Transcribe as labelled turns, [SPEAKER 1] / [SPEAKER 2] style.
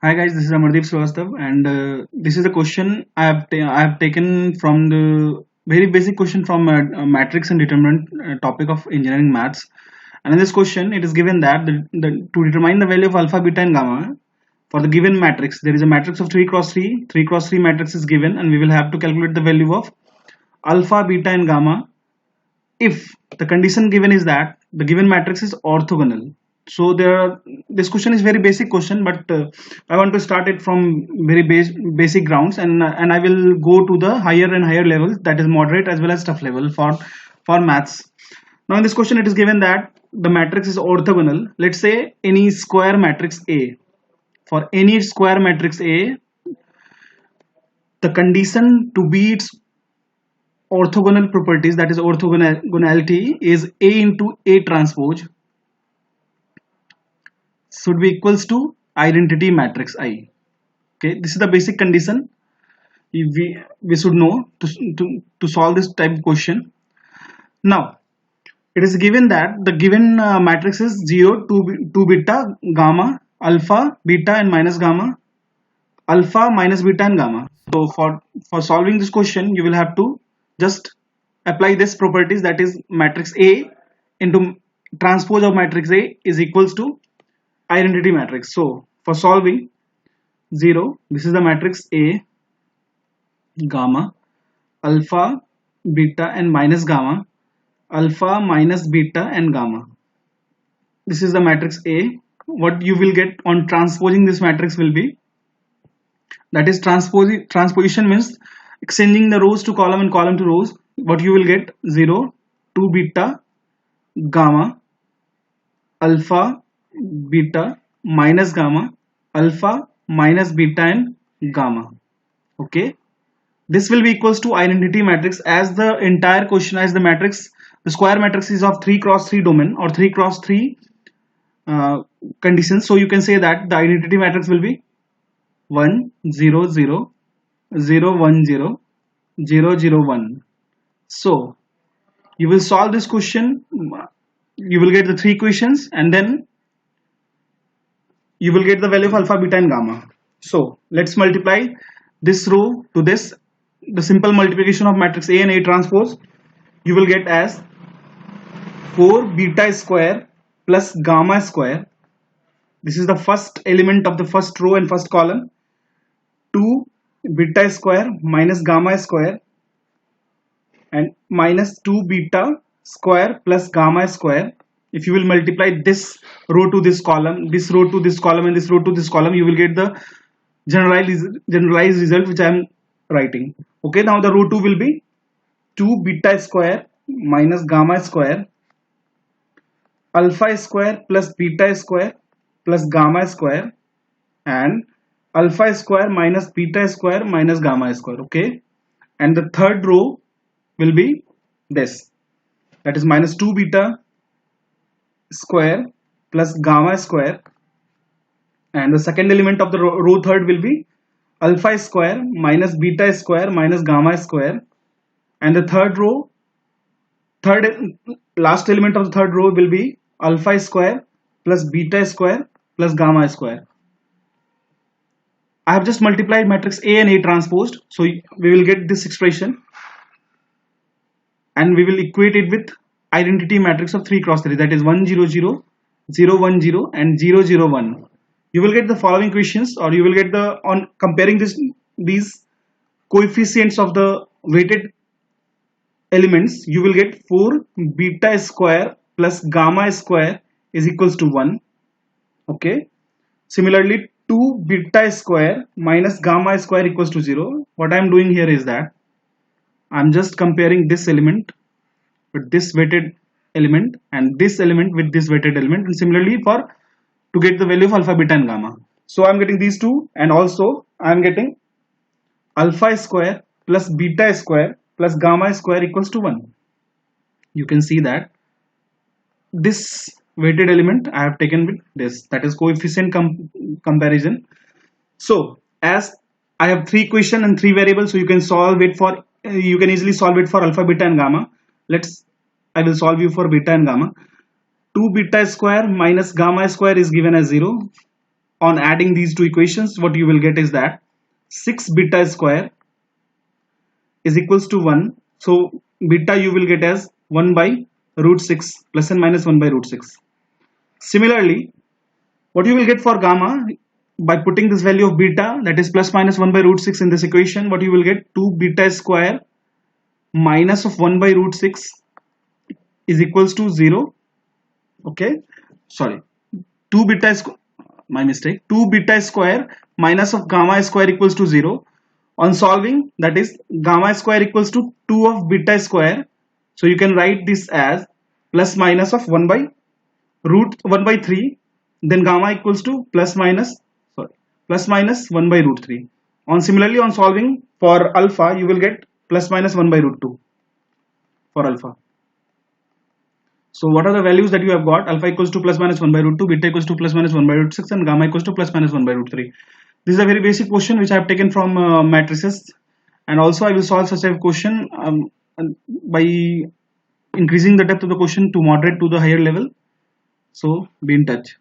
[SPEAKER 1] Hi guys, this is Amardeep Srivastav, and this is a question I have taken from the very basic question from matrix and determinant topic of engineering maths. And in this question, it is given that to determine the value of alpha, beta, and gamma for the given matrix, there is a matrix of 3 cross 3. 3 cross 3 matrix is given, and we will have to calculate the value of alpha, beta, and gamma if the condition given is that the given matrix is orthogonal. So this question is very basic question, but I want to start it from very basic grounds, and I will go to the higher and higher levels, that is moderate as well as tough level for maths. Now in this question it is given that the matrix is orthogonal. Let's say any square matrix A. For any square matrix A, the condition to be its orthogonal properties, that is orthogonality, is A into A transpose should be equals to identity matrix I. Okay, this is the basic condition we should know to solve this type of question. Now it is given that the given matrix is 0, 2 beta, gamma, alpha, beta, and minus gamma, alpha, minus beta, and gamma. So for solving this question, you will have to just apply this properties, that is matrix A into transpose of matrix A is equals to identity matrix. So for solving 0, this is the matrix A, gamma, alpha, beta, and minus gamma, alpha, minus beta, and gamma. This is the matrix A. What you will get on transposing this matrix will be, that is transposition means exchanging the rows to column and column to rows. What you will get 0, 2 beta, gamma, alpha, beta, minus gamma, alpha, minus beta, and gamma. Okay, this will be equals to identity matrix, as the entire question, as the matrix, the square matrix is of 3 cross 3 domain or 3 cross 3 conditions. So you can say that the identity matrix will be 1 0 0 0 1 0 0 0 1. So you will solve this question, you will get the 3 equations, and then you will get the value of alpha, beta, and gamma. So let's multiply this row to this. The simple multiplication of matrix A and A transpose you will get as 4 beta square plus gamma square. This is the first element of the first row and first column. 2 beta square minus gamma square, and minus 2 beta square plus gamma square. If you will multiply this row to this column, this row to this column, and this row to this column, you will get the generalized result which I am writing. Okay, now the row 2 will be 2 beta square minus gamma square, alpha square plus beta square plus gamma square, and alpha square minus beta square minus gamma square. Okay, and the third row will be this, that is minus 2 beta square plus gamma square, and the second element of the row third will be alpha square minus beta square minus gamma square, and the last element of the third row will be alpha square plus beta square plus gamma square. I have just multiplied matrix A and A transposed, so we will get this expression, and we will equate it with identity matrix of 3 cross 3, that is 1 0 0 0 1 0 and 0 0 1. You will get the following equations, or you will get the, on comparing these coefficients of the weighted elements, you will get 4 beta square plus gamma square is equals to 1. Okay, similarly 2 beta square minus gamma square equals to 0. What I am doing here is that I am just comparing this element with this weighted element and this element with this weighted element, and similarly for to get the value of alpha, beta, and gamma. So I am getting these two, and also I am getting alpha square plus beta square plus gamma square equals to 1. You can see that this weighted element I have taken with this, that is coefficient comparison. So as I have 3 equation and 3 variables, so you can solve it for you can easily solve it for alpha, beta, and gamma. I will solve you for beta and gamma. 2 beta square minus gamma square is given as 0, on adding these two equations, what you will get is that 6 beta square is equals to 1. So beta you will get as 1 by root 6 plus and minus 1 by root 6. Similarly, what you will get for gamma, by putting this value of beta, that is plus minus 1 by root 6 in this equation, what you will get, 2 beta square minus of 1 by root 6 is equals to 0. Okay, sorry, 2 beta square, my mistake, 2 beta square minus of gamma square equals to 0. On solving, that is gamma square equals to 2 of beta square. So you can write this as plus minus of 1 by root 1 by 3. Then gamma equals to plus minus 1 by root 3. Similarly, on solving for alpha, you will get plus minus 1 by root 2 for alpha. So what are the values that you have got? Alpha equals to plus minus 1 by root 2, beta equals to plus minus 1 by root 6, and gamma equals to plus minus 1 by root 3. This is a very basic question which I have taken from matrices, and also I will solve such a question by increasing the depth of the question to moderate to the higher level. So be in touch.